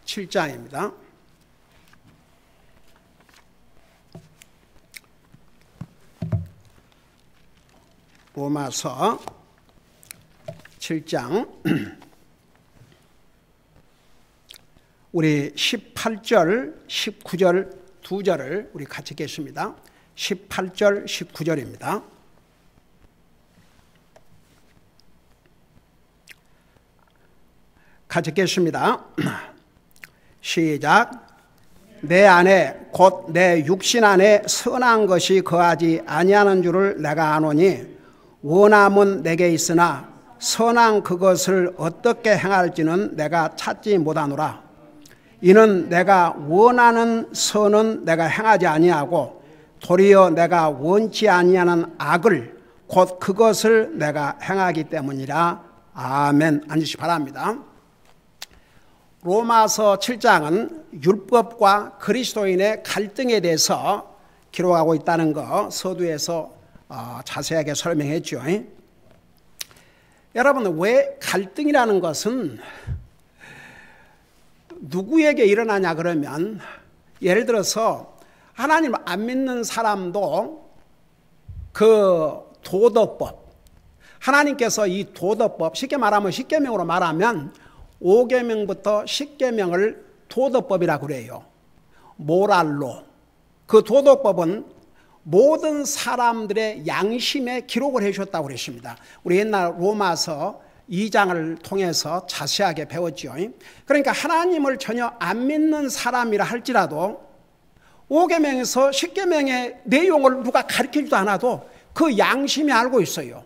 7장입니다. 로마서 7장 우리 18절, 19절 두 절을 우리 같이 읽겠습니다. 18절, 19절입니다. 같이 읽겠습니다. 시작. 내 안에 곧 내 육신 안에 선한 것이 거하지 아니하는 줄을 내가 아노니 원함은 내게 있으나 선한 그것을 어떻게 행할지는 내가 찾지 못하노라. 이는 내가 원하는 선은 내가 행하지 아니하고 도리어 내가 원치 아니하는 악을 곧 그것을 내가 행하기 때문이라. 아멘. 앉으시 바랍니다. 로마서 7장은 율법과 그리스도인의 갈등에 대해서 기록하고 있다는 거 서두에서 자세하게 설명했죠. 여러분, 왜 갈등이라는 것은 누구에게 일어나냐 그러면, 예를 들어서 하나님을 안 믿는 사람도 그 도덕법, 하나님께서 이 도덕법, 쉽게 말하면 십계명으로 말하면 5계명부터 10계명을 도덕법이라고 그래요. 모랄로. 그 도덕법은 모든 사람들의 양심에 기록을 해주셨다고 그랬습니다. 우리 옛날 로마서 2장을 통해서 자세하게 배웠죠. 그러니까 하나님을 전혀 안 믿는 사람이라 할지라도 5계명에서 10계명의 내용을 누가 가르쳐주지도 않아도 그 양심이 알고 있어요.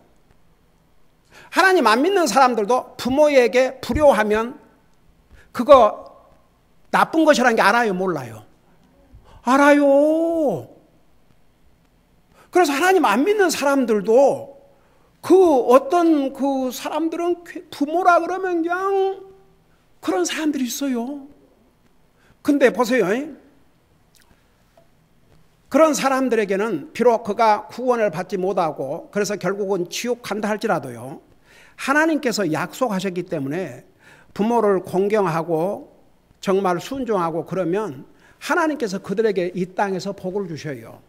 하나님 안 믿는 사람들도 부모에게 불효하면 그거 나쁜 것이라는 게 알아요, 몰라요? 알아요. 그래서 하나님 안 믿는 사람들도 어떤 사람들은 부모라 그러면 그냥 그런 사람들이 있어요. 근데 보세요. 그런 사람들에게는 비록 그가 구원을 받지 못하고 그래서 결국은 지옥 간다 할지라도요, 하나님께서 약속하셨기 때문에 부모를 공경하고 정말 순종하고 그러면 하나님께서 그들에게 이 땅에서 복을 주셔요.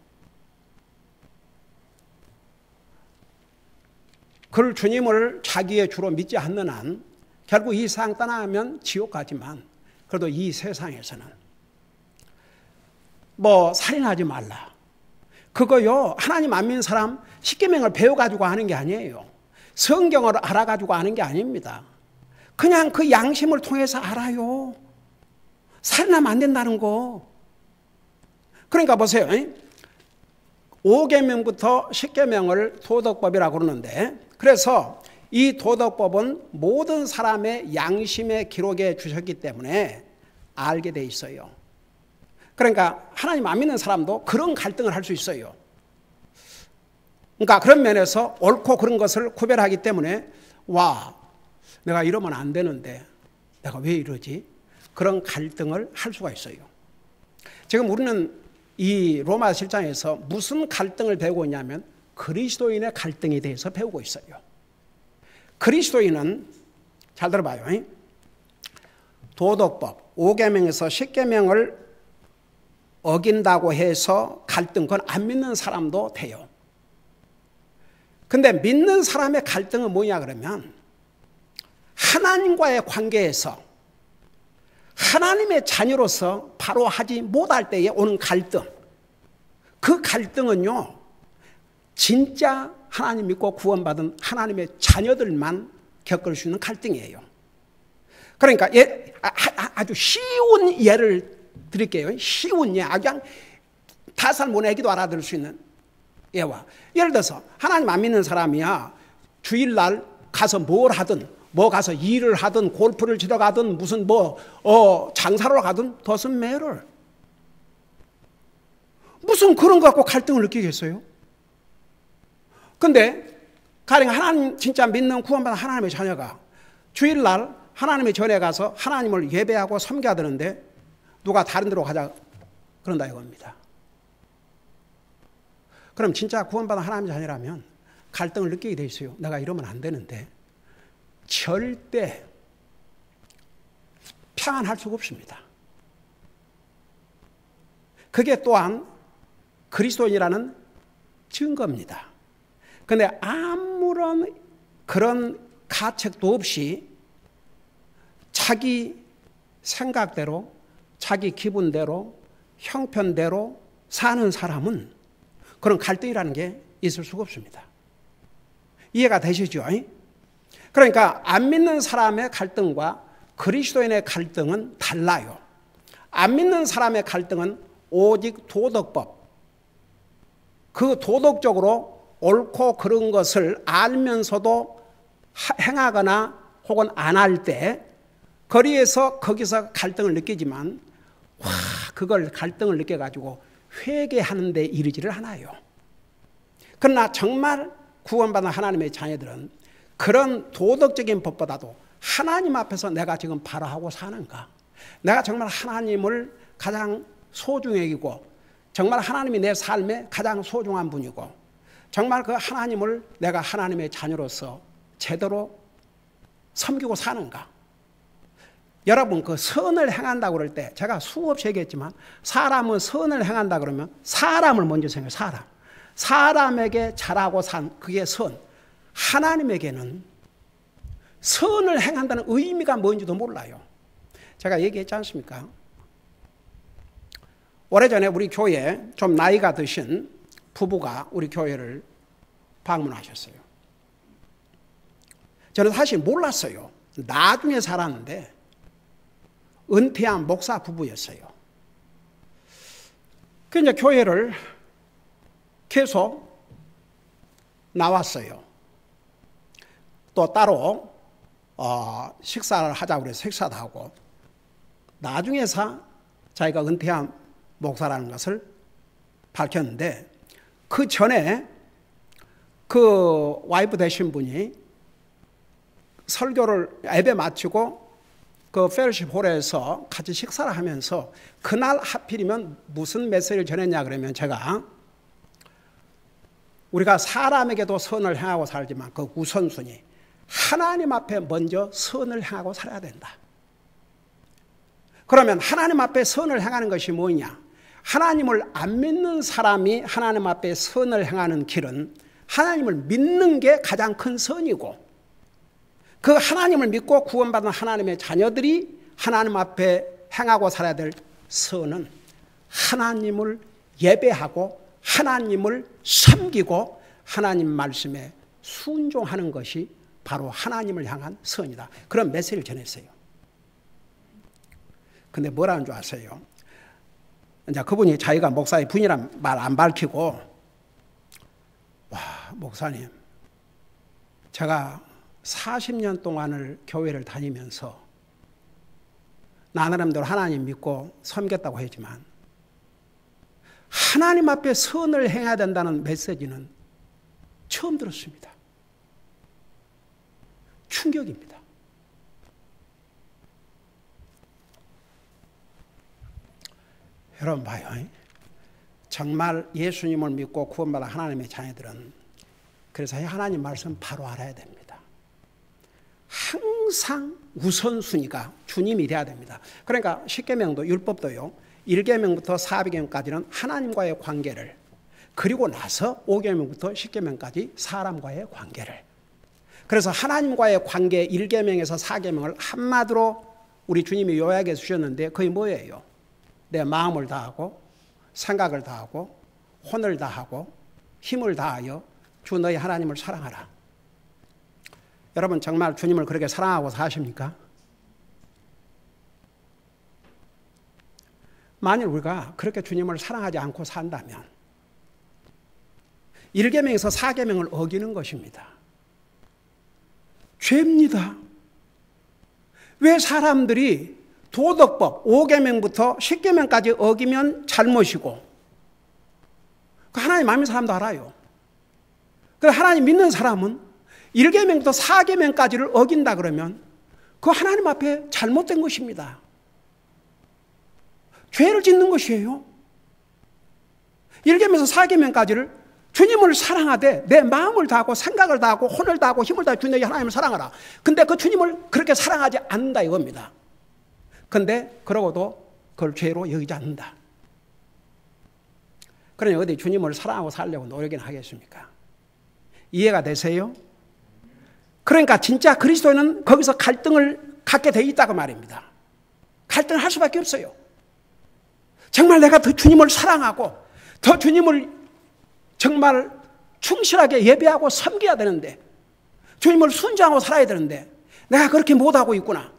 그를 주님을 자기의 주로 믿지 않는 한 결국 이 세상 떠나면 지옥 가지만, 그래도 이 세상에서는 살인하지 말라, 그거요 하나님 안 믿는 사람 십계명을 배워가지고 하는 게 아니에요. 성경을 알아가지고 하는 게 아닙니다. 그냥 그 양심을 통해서 알아요. 살인하면 안 된다는 거. 그러니까 보세요. 5계명부터 10계명을 도덕법이라고 그러는데, 그래서 이 도덕법은 모든 사람의 양심에 기록해 주셨기 때문에 알게 돼 있어요. 그러니까 하나님 안 믿는 사람도 그런 갈등을 할 수 있어요. 그러니까 그런 면에서 옳고 그런 것을 구별하기 때문에, 내가 이러면 안 되는데 내가 왜 이러지? 그런 갈등을 할 수가 있어요. 지금 우리는 이 로마서 7장에서 무슨 갈등을 배우고 있냐면 그리스도인의 갈등에 대해서 배우고 있어요. 그리스도인은, 잘 들어봐요, 도덕법 5계명에서 10계명을 어긴다고 해서 갈등, 그건 안 믿는 사람도 돼요. 근데 믿는 사람의 갈등은 뭐냐 그러면, 하나님과의 관계에서 하나님의 자녀로서 바로 하지 못할 때에 오는 갈등, 그 갈등은요 진짜 하나님 믿고 구원받은 하나님의 자녀들만 겪을 수 있는 갈등이에요. 그러니까 아주 쉬운 예를 드릴게요. 쉬운 예, 그냥 5살 못 애기도 알아들을 수 있는 예와, 예를 들어서 하나님 안 믿는 사람이야 주일날 가서 뭘 하든, 가서 일을 하든 골프를 치러 가든 무슨 장사로 가든 doesn't matter. 무슨 그런 거 갖고 갈등을 느끼겠어요? 근데 가령 하나님 진짜 믿는 구원받은 하나님의 자녀가 주일날 하나님의 전에 가서 하나님을 예배하고 섬겨야 되는데 누가 다른 데로 가자 그런다 이겁니다. 그럼 진짜 구원받은 하나님의 자녀라면 갈등을 느끼게 돼 있어요. 내가 이러면 안 되는데 절대 평안할 수가 없습니다. 그게 또한 그리스도인이라는 증거입니다. 그런데 아무런 그런 가책도 없이 자기 생각대로, 자기 기분대로, 형편대로 사는 사람은 그런 갈등이라는 게 있을 수가 없습니다. 이해가 되시죠? 그러니까 안 믿는 사람의 갈등과 그리스도인의 갈등은 달라요. 안 믿는 사람의 갈등은 오직 도덕법, 그 도덕적으로 옳고 그른 것을 알면서도 행하거나 혹은 안 할 때 거리에서 거기서 갈등을 느끼지만 그걸 갈등을 느껴가지고 회개하는 데 이르지를 않아요. 그러나 정말 구원받은 하나님의 자녀들은 그런 도덕적인 법보다도 하나님 앞에서 내가 지금 바로 하고 사는가, 내가 정말 하나님을 가장 소중히 여기고 정말 하나님이 내 삶에 가장 소중한 분이고 정말 그 하나님을 내가 하나님의 자녀로서 제대로 섬기고 사는가. 여러분, 그 선을 행한다고 그럴 때 제가 수없이 얘기했지만 사람은 선을 행한다 그러면 사람을 먼저 생각해요. 사람에게 잘하고 산 그게 선. 하나님에게는 선을 행한다는 의미가 뭔지도 몰라요. 제가 얘기했지 않습니까? 오래전에 우리 교회에 좀 나이가 드신 부부가 우리 교회를 방문하셨어요. 저는 사실 몰랐어요. 나중에 살았는데 은퇴한 목사 부부였어요. 그 이제 교회를 계속 나왔어요. 또 따로 식사를 하자고 그래서 식사도 하고 나중에서 자기가 은퇴한 목사라는 것을 밝혔는데 그 전에 그 와이프 되신 분이 설교를 예배 마치고 그 펠로십 홀에서 같이 식사를 하면서 그날 하필이면 무슨 메시지를 전했냐 그러면 제가 우리가 사람에게도 선을 행하고 살지만 그 우선순위 하나님 앞에 먼저 선을 행하고 살아야 된다. 그러면 하나님 앞에 선을 행하는 것이 뭐냐? 하나님을 안 믿는 사람이 하나님 앞에 선을 행하는 길은 하나님을 믿는 게 가장 큰 선이고 그 하나님을 믿고 구원받은 하나님의 자녀들이 하나님 앞에 행하고 살아야 될 선은 하나님을 예배하고 하나님을 섬기고 하나님 말씀에 순종하는 것이 바로 하나님을 향한 선이다. 그런 메시지를 전했어요. 근데 뭐라는 줄 아세요? 이제 그분이 자기가 목사의 분이란 말 안 밝히고 와, 목사님, 제가 40년 동안을 교회를 다니면서 나름대로 하나님 믿고 섬겼다고 했지만 하나님 앞에 선을 행해야 된다는 메시지는 처음 들었습니다. 충격입니다. 여러분 봐요. 정말 예수님을 믿고 구원받은 하나님의 자녀들은 그래서 하나님 말씀 바로 알아야 됩니다. 항상 우선순위가 주님이 돼야 됩니다. 그러니까 십계명도 율법도요. 1계명부터 4계명까지는 하나님과의 관계를 그리고 나서 5계명부터 10계명까지 사람과의 관계를 그래서 하나님과의 관계 1계명에서 4계명을 한마디로 우리 주님이 요약해 주셨는데 그게 뭐예요? 내 마음을 다하고 생각을 다하고 혼을 다하고 힘을 다하여 주 너희 하나님을 사랑하라. 여러분 정말 주님을 그렇게 사랑하고 사십니까? 만일 우리가 그렇게 주님을 사랑하지 않고 산다면 1계명에서 4계명을 어기는 것입니다. 죄입니다. 왜 사람들이 도덕법 5계명부터 10계명까지 어기면 잘못이고 하나님 안 믿는 사람도 알아요. 그래서 하나님 믿는 사람은 1계명부터 4계명까지를 어긴다 그러면 그 하나님 앞에 잘못된 것입니다. 죄를 짓는 것이에요. 1계명에서 4계명까지를 주님을 사랑하되 내 마음을 다하고 생각을 다하고 혼을 다하고 힘을 다해 주 너희 하나님을 사랑하라. 근데 그 주님을 그렇게 사랑하지 않는다 이겁니다. 근데 그러고도 그걸 죄로 여기지 않는다. 그러니 어디 주님을 사랑하고 살려고 노력이나 하겠습니까? 이해가 되세요? 그러니까 진짜 그리스도인은 거기서 갈등을 갖게 돼 있다고 말입니다. 갈등을 할 수밖에 없어요. 정말 내가 더 주님을 사랑하고 더 주님을 정말 충실하게 예배하고 섬겨야 되는데, 주님을 순종하고 살아야 되는데 내가 그렇게 못하고 있구나.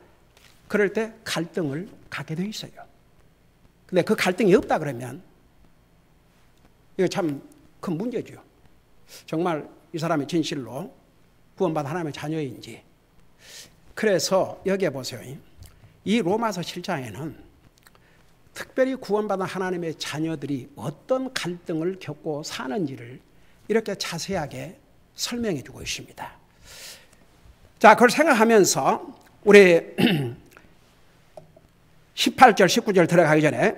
그럴 때 갈등을 갖게 돼 있어요. 근데 그 갈등이 없다 그러면 이거 참 큰 문제죠. 정말 이 사람이 진실로 구원받은 하나님의 자녀인지. 그래서 여기에 보세요. 이 로마서 7장에는 특별히 구원받은 하나님의 자녀들이 어떤 갈등을 겪고 사는지를 이렇게 자세하게 설명해 주고 있습니다. 자, 그걸 생각하면서 우리 18절, 19절 들어가기 전에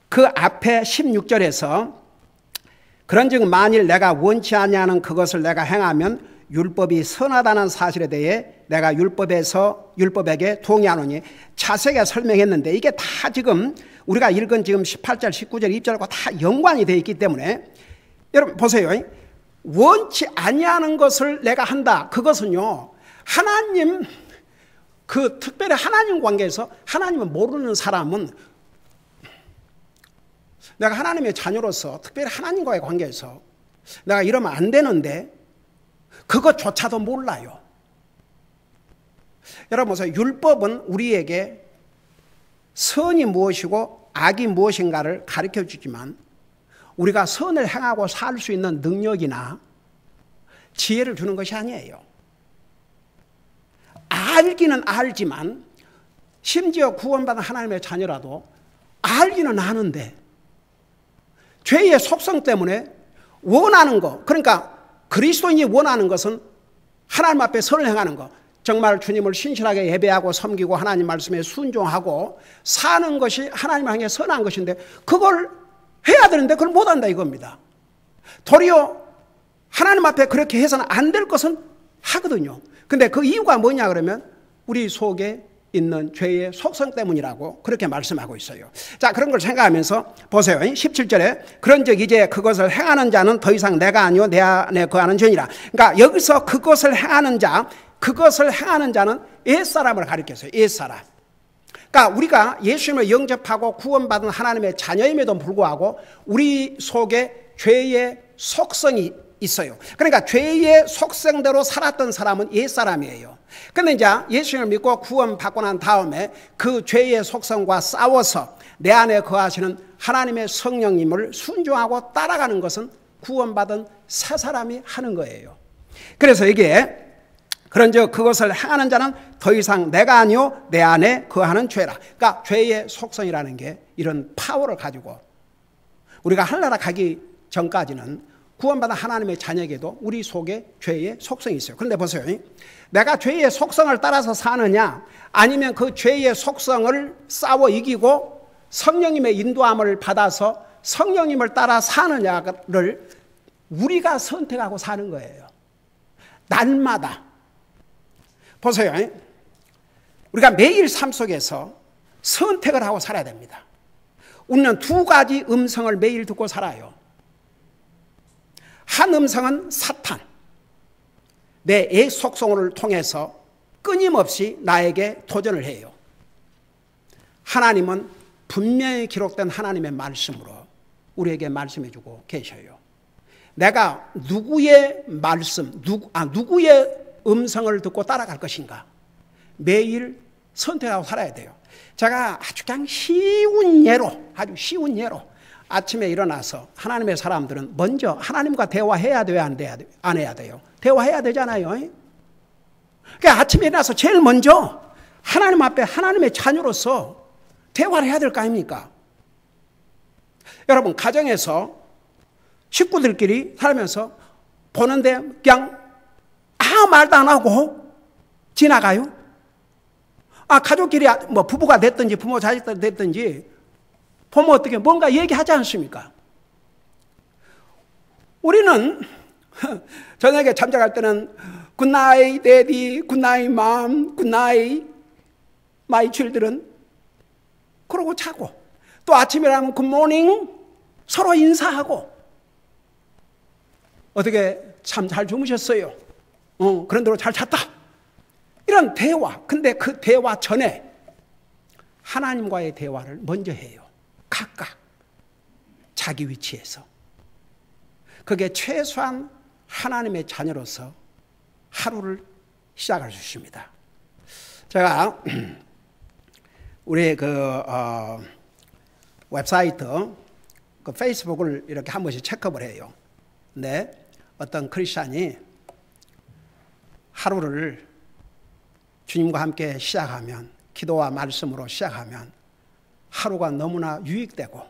그 앞에 16절에서 그런즉 만일 내가 원치 아니하는 그것을 내가 행하면 율법이 선하다는 사실에 대해 내가 율법에게 동의하노니 자세하게 설명했는데, 이게 다 지금 우리가 읽은 지금 18절, 19절, 2절과 다 연관이 되어 있기 때문에 여러분 보세요. 원치 아니하는 것을 내가 한다. 그것은요, 하나님, 그 특별히 하나님 관계에서 하나님을 모르는 사람은, 내가 하나님의 자녀로서 특별히 하나님과의 관계에서 내가 이러면 안 되는데 그것조차도 몰라요. 여러분 보세요. 율법은 우리에게 선이 무엇이고 악이 무엇인가를 가르쳐 주지만 우리가 선을 행하고 살 수 있는 능력이나 지혜를 주는 것이 아니에요. 알기는 알지만, 심지어 구원받은 하나님의 자녀라도 알기는 아는데 죄의 속성 때문에 원하는 것, 그러니까 그리스도인이 원하는 것은 하나님 앞에 선을 행하는 것, 정말 주님을 신실하게 예배하고 섬기고 하나님 말씀에 순종하고 사는 것이 하나님 향해 선한 것인데 그걸 해야 되는데 그걸 못한다 이겁니다. 도리어 하나님 앞에 그렇게 해서는 안 될 것은 하거든요. 근데 그 이유가 뭐냐 그러면 우리 속에 있는 죄의 속성 때문이라고 그렇게 말씀하고 있어요. 자, 그런 걸 생각하면서 보세요. 17절에 그런즉 이제 그것을 행하는 자는 더 이상 내가 아니요 내 안에 거하는 죄니라. 그러니까 여기서 그것을 행하는 자는 옛사람을 가리켰어요. 옛사람. 그러니까 우리가 예수님을 영접하고 구원받은 하나님의 자녀임에도 불구하고 우리 속에 죄의 속성이 있어요. 그러니까 죄의 속성대로 살았던 사람은 옛사람이에요. 근데 이제 예수님을 믿고 구원받고 난 다음에 그 죄의 속성과 싸워서 내 안에 거하시는 하나님의 성령님을 순종하고 따라가는 것은 구원받은 새 사람이 하는 거예요. 그래서 이게 그런즉 그것을 행하는 자는 더 이상 내가 아니요 내 안에 거하는 죄라. 그러니까 죄의 속성이라는 게 이런 파워를 가지고 우리가 하늘나라 가기 전까지는 구원받은 하나님의 자녀에게도 우리 속에 죄의 속성이 있어요. 그런데 보세요. 내가 죄의 속성을 따라서 사느냐 아니면 그 죄의 속성을 싸워 이기고 성령님의 인도함을 받아서 성령님을 따라 사느냐를 우리가 선택하고 사는 거예요. 날마다. 보세요. 우리가 매일 삶 속에서 선택을 하고 살아야 됩니다. 우리는 두 가지 음성을 매일 듣고 살아요. 한 음성은 사탄, 내 옛 속성을 통해서 끊임없이 나에게 도전을 해요. 하나님은 분명히 기록된 하나님의 말씀으로 우리에게 말씀해 주고 계셔요. 내가 누구의 말씀, 누구의 음성을 듣고 따라갈 것인가 매일 선택하고 살아야 돼요. 제가 아주 그냥 아주 쉬운 예로 아침에 일어나서 하나님의 사람들은 먼저 하나님과 대화해야 돼요, 안 해야 돼요? 대화해야 되잖아요. 그러니까 아침에 일어나서 제일 먼저 하나님 앞에 하나님의 자녀로서 대화를 해야 될 거 아닙니까? 여러분, 가정에서 식구들끼리 살면서 보는데 그냥 아무 말도 안 하고 지나가요? 가족끼리 뭐 부부가 됐든지 부모 자식들 됐든지 보면 어떻게 뭔가 얘기하지 않습니까? 우리는 저녁에 잠자갈 때는 Good night, daddy. Good night, mom. Good night, my children. 그러고 자고, 또 아침이라면 굿모닝 서로 인사하고, 어떻게 참 잘 주무셨어요? 그런 대로 잘 잤다. 이런 대화. 근데 그 대화 전에 하나님과의 대화를 먼저 해요. 각각 자기 위치에서. 그게 최소한 하나님의 자녀로서 하루를 시작할 수 있습니다. 제가 우리 웹사이트 그 페이스북을 이렇게 한 번씩 체크업을 해요. 근데 어떤 크리스찬이 하루를 주님과 함께 시작하면, 기도와 말씀으로 시작하면 하루가 너무나 유익되고,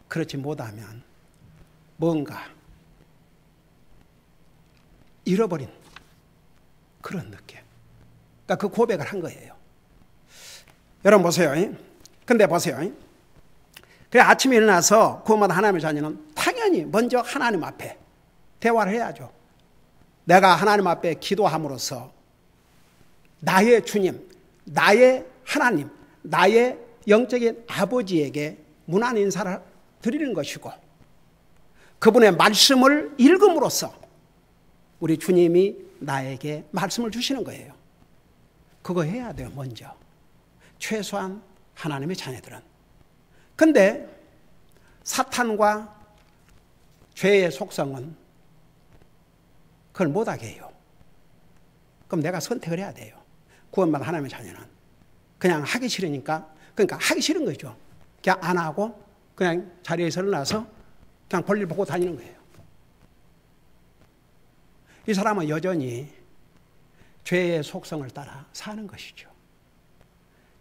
그렇지 못하면 뭔가 잃어버린 그런 느낌. 그러니까 그 고백을 한 거예요. 여러분 보세요. 근데 보세요. 그래 아침에 일어나서 구원받은 하나님의 자녀는 당연히 먼저 하나님 앞에 대화를 해야죠. 내가 하나님 앞에 기도함으로써 나의 주님, 나의 하나님, 나의 영적인 아버지에게 문안 인사를 드리는 것이고, 그분의 말씀을 읽음으로써 우리 주님이 나에게 말씀을 주시는 거예요. 그거 해야 돼요, 먼저. 최소한 하나님의 자녀들은. 근데 사탄과 죄의 속성은 그걸 못하게 해요. 그럼 내가 선택을 해야 돼요. 구원받은 하나님의 자녀는. 그냥 하기 싫으니까, 그러니까 하기 싫은 거죠. 그냥 안 하고 그냥 자리에서 일어나서 그냥 볼일 보고 다니는 거예요. 이 사람은 여전히 죄의 속성을 따라 사는 것이죠.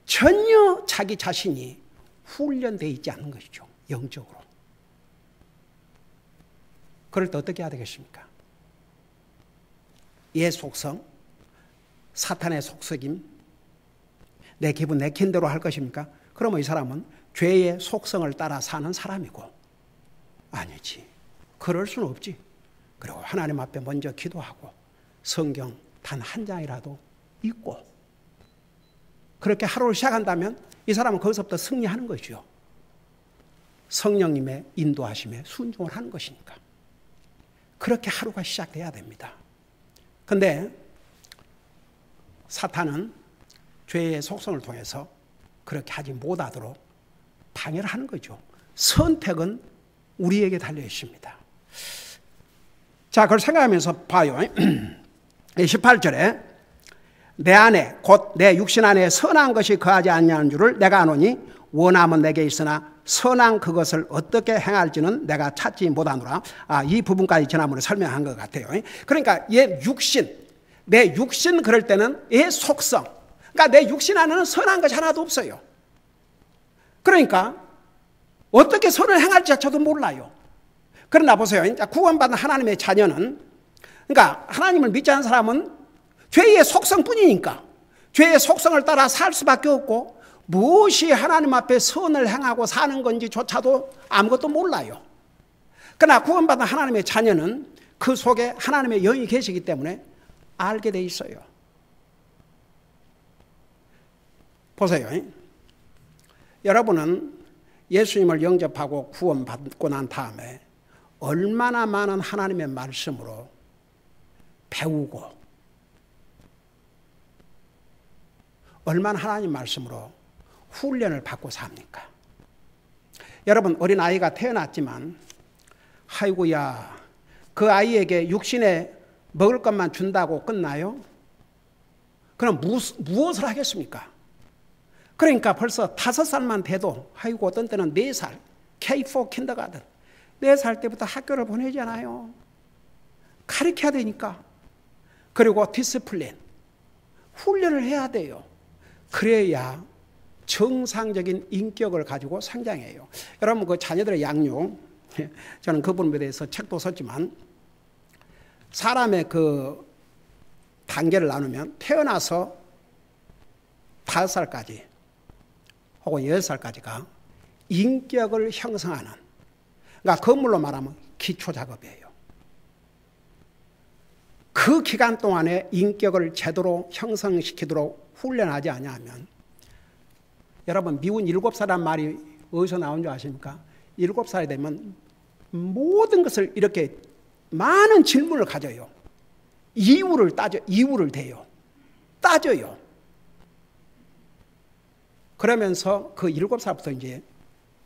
전혀 자기 자신이 훈련되어 있지 않은 것이죠. 영적으로. 그럴 때 어떻게 해야 되겠습니까? 얘 속성, 사탄의 속삭임, 내 기분 내킨 대로 할 것입니까? 그러면 이 사람은 죄의 속성을 따라 사는 사람이고, 아니지. 그럴 수는 없지. 그리고 하나님 앞에 먼저 기도하고 성경 단 한 장이라도 읽고, 그렇게 하루를 시작한다면 이 사람은 거기서부터 승리하는 거죠. 성령님의 인도하심에 순종을 하는 것이니까. 그렇게 하루가 시작돼야 됩니다. 그런데 사탄은 죄의 속성을 통해서 그렇게 하지 못하도록 방해를 하는 거죠. 선택은 우리에게 달려 있습니다. 자, 그걸 생각하면서 봐요. 18절에 내 안에 곧 내 육신 안에 선한 것이 거하지 아니하는 줄을 내가 아노니 원함은 내게 있으나 선한 그것을 어떻게 행할지는 내가 찾지 못하노라. 이 부분까지 지난번에 설명한 것 같아요. 그러니까 얘 육신, 내 육신 그럴 때는 얘 속성, 그러니까 내 육신 안에는 선한 것이 하나도 없어요. 그러니까 어떻게 선을 행할지 저도 몰라요. 그러나 보세요. 구원받은 하나님의 자녀는, 그러니까 하나님을 믿지 않는 사람은 죄의 속성뿐이니까 죄의 속성을 따라 살 수밖에 없고, 무엇이 하나님 앞에 선을 행하고 사는 건지조차도 아무것도 몰라요. 그러나 구원받은 하나님의 자녀는 그 속에 하나님의 영이 계시기 때문에 알게 돼 있어요. 보세요. 여러분은 예수님을 영접하고 구원받고 난 다음에 얼마나 많은 하나님의 말씀으로 배우고, 얼마나 하나님 말씀으로 훈련을 받고 삽니까? 여러분, 어린아이가 태어났지만 아이고야 그 아이에게 육신에 먹을 것만 준다고 끝나요? 그럼 무엇을 하겠습니까? 그러니까 벌써 5살만 돼도, 아이고 어떤 때는 4살, K4 킨더가든 4살 때부터 학교를 보내잖아요. 가르쳐야 되니까. 그리고 디스플린, 훈련을 해야 돼요. 그래야 정상적인 인격을 가지고 성장해요. 여러분, 그 자녀들의 양육, 저는 그 부분에 대해서 책도 썼지만, 사람의 그 단계를 나누면 태어나서 5살까지 혹은 10살까지가 인격을 형성하는, 그러니까 건물로 말하면 기초 작업이에요. 그 기간 동안에 인격을 제대로 형성시키도록 훈련하지 않으면 여러분 미운 7살이란 말이 어디서 나온 줄 아십니까? 7살이 되면 모든 것을 이렇게 많은 질문을 가져요. 이유를 대요. 따져요. 그러면서 그 7살부터 이제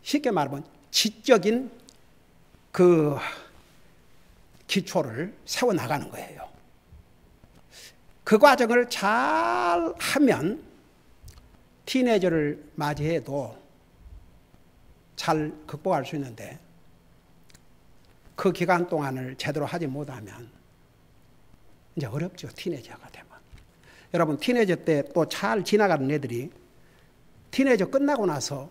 쉽게 말하면 지적인 그 기초를 세워나가는 거예요. 그 과정을 잘 하면 티네이저를 맞이해도 잘 극복할 수 있는데 그 기간 동안을 제대로 하지 못하면 이제 어렵죠. 티네이저가 되면. 여러분 티네이저 때 또 잘 지나가는 애들이 티네이저 끝나고 나서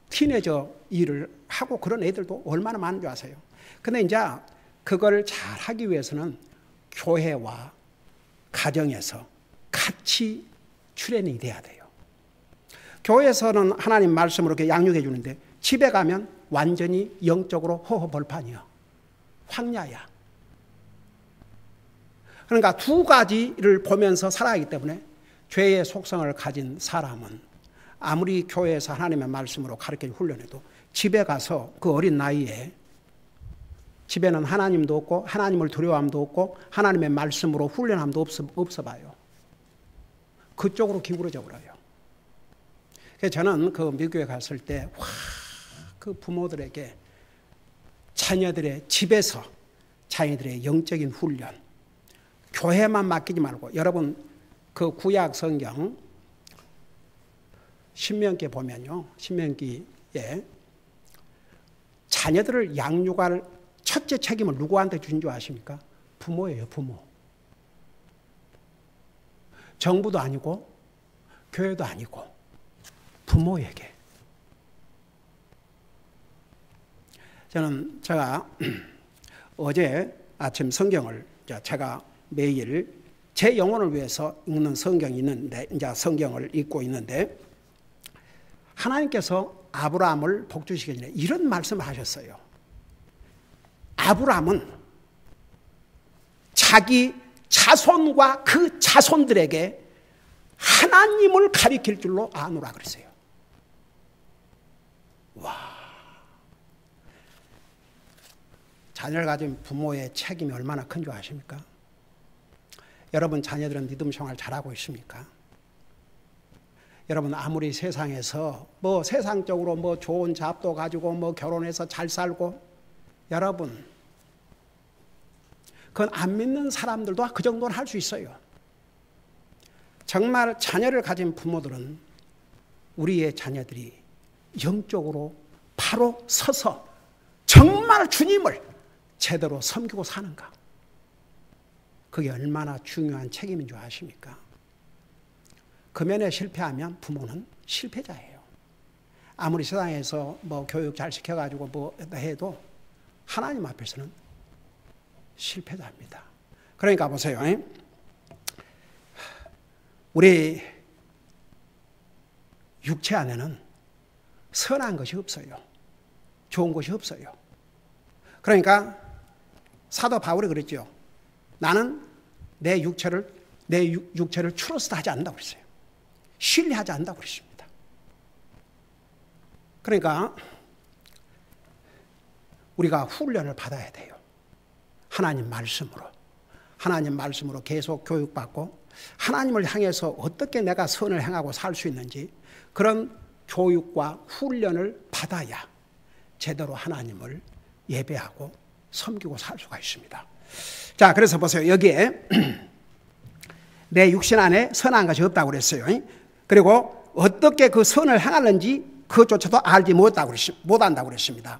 티네이저 일을 하고 그런 애들도 얼마나 많은 줄 아세요. 근데 이제 그걸 잘 하기 위해서는 교회와 가정에서 같이 출연이 돼야 돼요. 교회에서는 하나님 말씀으로 이렇게 양육해 주는데 집에 가면 완전히 영적으로 허허벌판이야. 황야야. 그러니까 두 가지를 보면서 살아가기 때문에 죄의 속성을 가진 사람은 아무리 교회에서 하나님의 말씀으로 가르쳐 훈련해도 집에 가서 그 어린 나이에 집에는 하나님도 없고 하나님을 두려워함도 없고 하나님의 말씀으로 훈련함도 없어 봐요. 그쪽으로 기울어져 버려요. 그래서 저는 그 미국에 갔을 때 그 부모들에게 자녀들의 집에서 자녀들의 영적인 훈련 교회만 맡기지 말고 여러분 그 구약 성경 신명기에 보면요. 신명기에 자녀들을 양육할 첫째 책임을 누구한테 주신 줄 아십니까? 부모예요. 부모. 정부도 아니고 교회도 아니고 부모에게. 제가 어제 아침 성경을 제가 매일 제 영혼을 위해서 읽는 성경이 있는데 이제 성경을 읽고 있는데 하나님께서 아브라함을 복주시기 전에 이런 말씀을 하셨어요. 아브라함은 자기 자손과 그 자손들에게 하나님을 가리킬 줄로 아노라 그랬어요. 와, 자녀를 가진 부모의 책임이 얼마나 큰 줄 아십니까? 여러분 자녀들은 믿음 생활 잘하고 있습니까? 여러분 아무리 세상에서 뭐 세상적으로 뭐 좋은 잡도 가지고 뭐 결혼해서 잘 살고 여러분 그건 안 믿는 사람들도 그 정도는 할 수 있어요. 정말 자녀를 가진 부모들은 우리의 자녀들이 영적으로 바로 서서 정말 주님을 제대로 섬기고 사는가? 그게 얼마나 중요한 책임인 줄 아십니까? 그 면에 실패하면 부모는 실패자예요. 아무리 세상에서 뭐 교육 잘 시켜가지고 뭐 해도 하나님 앞에서는 실패자입니다. 그러니까 보세요. 우리 육체 안에는 선한 것이 없어요. 좋은 것이 없어요. 그러니까 사도 바울이 그랬죠. 나는 내 육체를 추러스도 하지 않는다고 그랬어요. 신뢰하지 않는다고 그랬습니다. 그러니까 우리가 훈련을 받아야 돼요. 하나님 말씀으로 계속 교육받고 하나님을 향해서 어떻게 내가 선을 행하고 살 수 있는지 그런 교육과 훈련을 받아야 제대로 하나님을 예배하고 섬기고 살 수가 있습니다. 자, 그래서 보세요. 여기에 내 육신 안에 선한 것이 없다고 그랬어요. 그리고 어떻게 그 선을 행하는지 그것조차도 알지 못한다고 그랬습니다.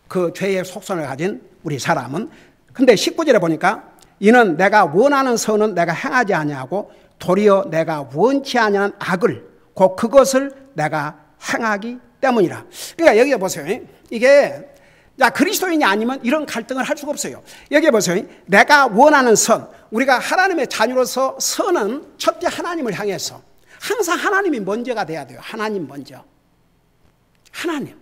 그 죄의 속성을 가진 우리 사람은. 근데 19절에 보니까 이는 내가 원하는 선은 내가 행하지 아니하고 도리어 내가 원치 아니하는 악을 곧 그것을 내가 행하기 때문이라. 그러니까 여기 보세요. 이게 그리스도인이 아니면 이런 갈등을 할 수가 없어요. 여기 보세요. 내가 원하는 선, 우리가 하나님의 자녀로서 선은 첫째 하나님을 향해서 항상 하나님이 먼저가 돼야 돼요. 하나님 먼저. 하나님.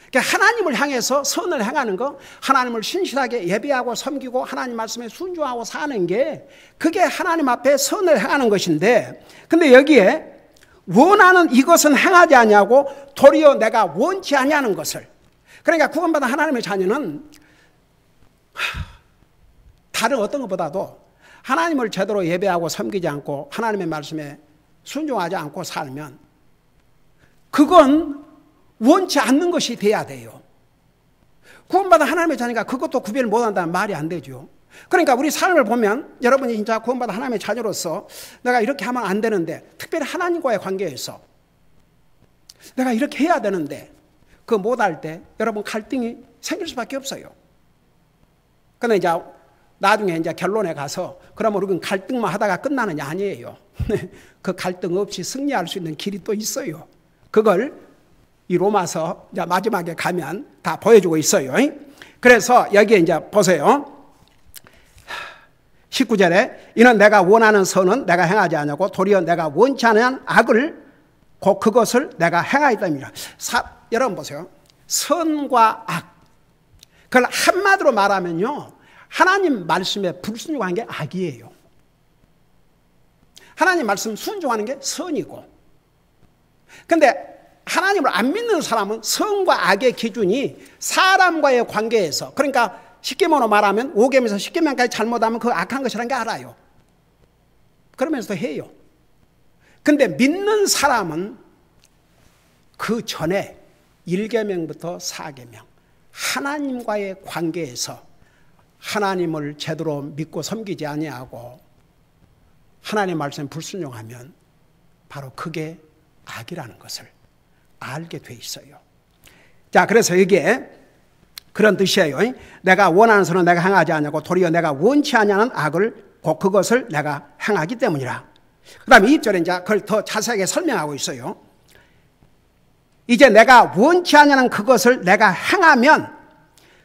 그러니까 하나님을 향해서 선을 행하는 거, 하나님을 신실하게 예배하고 섬기고 하나님 말씀에 순종하고 사는 게 그게 하나님 앞에 선을 행하는 것인데, 근데 여기에 원하는 이것은 행하지 아니하고 도리어 내가 원치 아니하는 것을. 그러니까 구원받은 하나님의 자녀는 다른 어떤 것보다도 하나님을 제대로 예배하고 섬기지 않고 하나님의 말씀에 순종하지 않고 살면 그건 원치 않는 것이 돼야 돼요. 구원받은 하나님의 자녀가 그것도 구별 못한다면 말이 안 되죠. 그러니까 우리 삶을 보면 여러분이 진짜 구원받은 하나님의 자녀로서 내가 이렇게 하면 안 되는데, 특별히 하나님과의 관계에서 내가 이렇게 해야 되는데 그거 못할 때 여러분 갈등이 생길 수밖에 없어요. 근데 이제 나중에 이제 결론에 가서 그러면 우리는 갈등만 하다가 끝나느냐? 아니에요. 그 갈등 없이 승리할 수 있는 길이 또 있어요. 그걸 이 로마서 이제 마지막에 가면 다 보여주고 있어요. 그래서 여기에 이제 보세요. 19절에 이는 내가 원하는 선은 내가 행하지 않냐고 도리어 내가 원치 않은 악을 곧 그것을 내가 행하였답니다. 여러분 보세요. 선과 악. 그걸 한마디로 말하면요, 하나님 말씀에 불순종하는 게 악이에요. 하나님 말씀 순종하는 게 선이고. 근데 하나님을 안 믿는 사람은 선과 악의 기준이 사람과의 관계에서, 그러니까 쉽게 말하면 5계명에서 10계명까지 잘못하면 그 악한 것이라는 게 알아요. 그러면서도 해요. 근데 믿는 사람은 그 전에 1계명부터 4계명 하나님과의 관계에서 하나님을 제대로 믿고 섬기지 아니하고 하나님의 말씀에 불순종하면 바로 그게 악이라는 것을 알게 돼 있어요. 자, 그래서 이게 그런 뜻이에요. 내가 원하는 선은 내가 행하지 않냐고 도리어 내가 원치 않냐는 악을 곧 그것을 내가 행하기 때문이라. 그 다음에 2절에 이제 그걸 더 자세하게 설명하고 있어요. 이제 내가 원치 않냐는 그것을 내가 행하면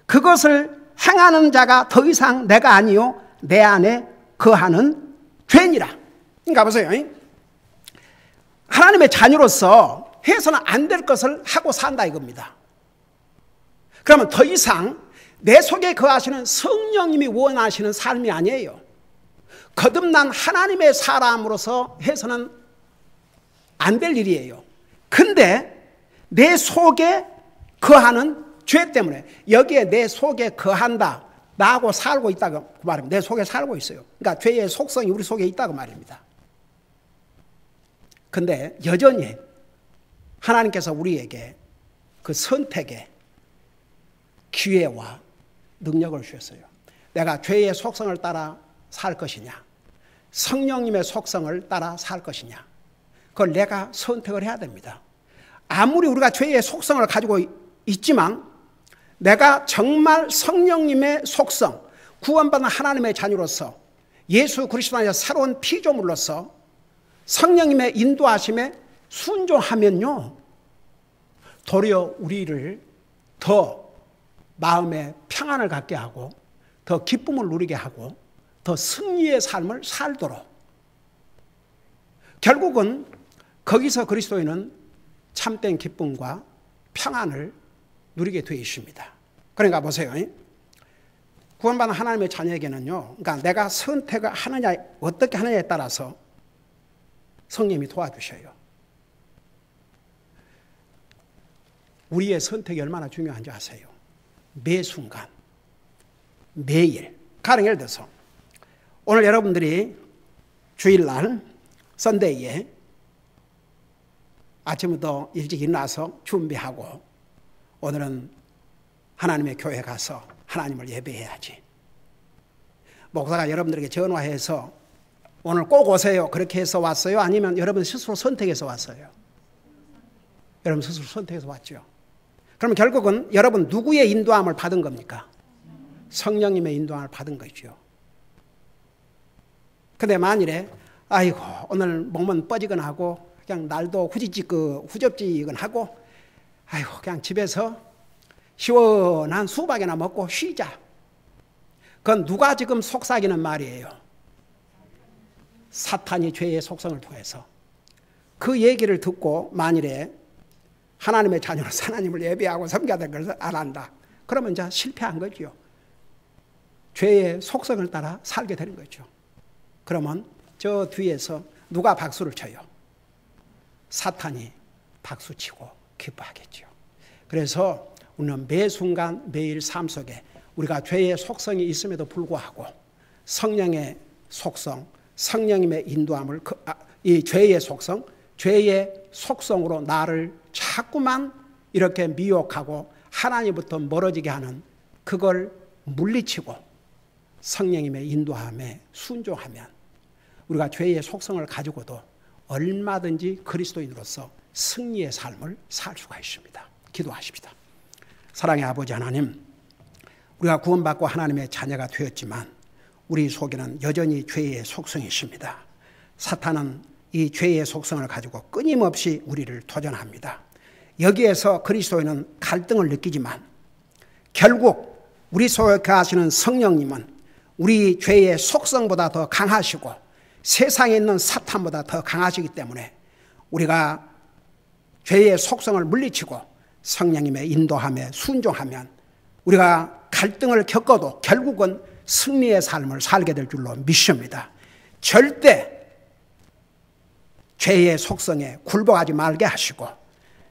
그것을 행하는 자가 더 이상 내가 아니요 내 안에 거하는 죄니라. 그러니까 보세요. 하나님의 자녀로서 해서는 안 될 것을 하고 산다 이겁니다. 그러면 더 이상 내 속에 거하시는 성령님이 원하시는 삶이 아니에요. 거듭난 하나님의 사람으로서 해서는 안 될 일이에요. 근데 내 속에 거하는 죄 때문에 여기에 내 속에 거한다. 나하고 살고 있다고 말입니다. 내 속에 살고 있어요. 그러니까 죄의 속성이 우리 속에 있다고 말입니다. 근데 여전히 하나님께서 우리에게 그 선택의 기회와 능력을 주셨어요. 내가 죄의 속성을 따라 살 것이냐, 성령님의 속성을 따라 살 것이냐, 그걸 내가 선택을 해야 됩니다. 아무리 우리가 죄의 속성을 가지고 있지만 내가 정말 성령님의 속성, 구원받은 하나님의 자녀로서 예수 그리스도 안에서 새로운 피조물로서 성령님의 인도하심에 순종하면요, 도리어 우리를 더 마음에 평안을 갖게 하고 더 기쁨을 누리게 하고 더 승리의 삶을 살도록, 결국은 거기서 그리스도인은 참된 기쁨과 평안을 누리게 되어 있습니다. 그러니까 보세요. 구원받은 하나님의 자녀에게는요, 그러니까 내가 선택을 하느냐 어떻게 하느냐에 따라서 성령님이 도와주셔요. 우리의 선택이 얼마나 중요한지 아세요? 매 순간, 매일. 가령 예를 들어서 오늘 여러분들이 주일날 선데이에 아침부터 일찍 일어나서 준비하고 오늘은 하나님의 교회 가서 하나님을 예배해야지. 목사가 여러분들에게 전화해서 오늘 꼭 오세요 그렇게 해서 왔어요? 아니면 여러분 스스로 선택해서 왔어요? 여러분 스스로 선택해서 왔죠. 그러면 결국은 여러분 누구의 인도함을 받은 겁니까? 성령님의 인도함을 받은 거죠. 근데 만일에 아이고 오늘 몸은 뻐지근하고 그냥 날도 후덥지근하고 아이고 그냥 집에서 시원한 수박이나 먹고 쉬자. 그건 누가 지금 속삭이는 말이에요? 사탄이 죄의 속성을 통해서. 그 얘기를 듣고 만일에 하나님의 자녀로서 하나님을 예배하고 섬겨야 될 것을 안 한다. 그러면 이제 실패한 거죠. 죄의 속성을 따라 살게 되는 거죠. 그러면 저 뒤에서 누가 박수를 쳐요? 사탄이 박수치고 기뻐하겠죠. 그래서 우리는 매 순간 매일 삶 속에 우리가 죄의 속성이 있음에도 불구하고 성령의 속성, 성령님의 인도함을 이 죄의 속성, 죄의 속성으로 나를 자꾸만 이렇게 미혹하고 하나님부터 멀어지게 하는 그걸 물리치고 성령님의 인도함에 순종하면 우리가 죄의 속성을 가지고도 얼마든지 그리스도인으로서 승리의 삶을 살 수가 있습니다. 기도하십시다. 사랑의 아버지 하나님, 우리가 구원받고 하나님의 자녀가 되었지만 우리 속에는 여전히 죄의 속성이 있습니다. 사탄은 이 죄의 속성을 가지고 끊임없이 우리를 도전합니다. 여기에서 그리스도인은 갈등을 느끼지만 결국 우리 속에 거하시는 성령님은 우리 죄의 속성보다 더 강하시고 세상에 있는 사탄보다 더 강하시기 때문에 우리가 죄의 속성을 물리치고 성령님의 인도함에 순종하면 우리가 갈등을 겪어도 결국은 승리의 삶을 살게 될 줄로 믿습니다. 절대 죄의 속성에 굴복하지 말게 하시고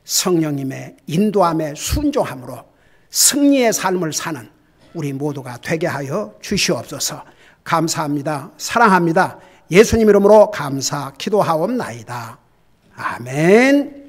성령님의 인도함에 순종함으로 승리의 삶을 사는 우리 모두가 되게 하여 주시옵소서. 감사합니다. 사랑합니다. 예수님 이름으로 감사 기도하옵나이다. 아멘.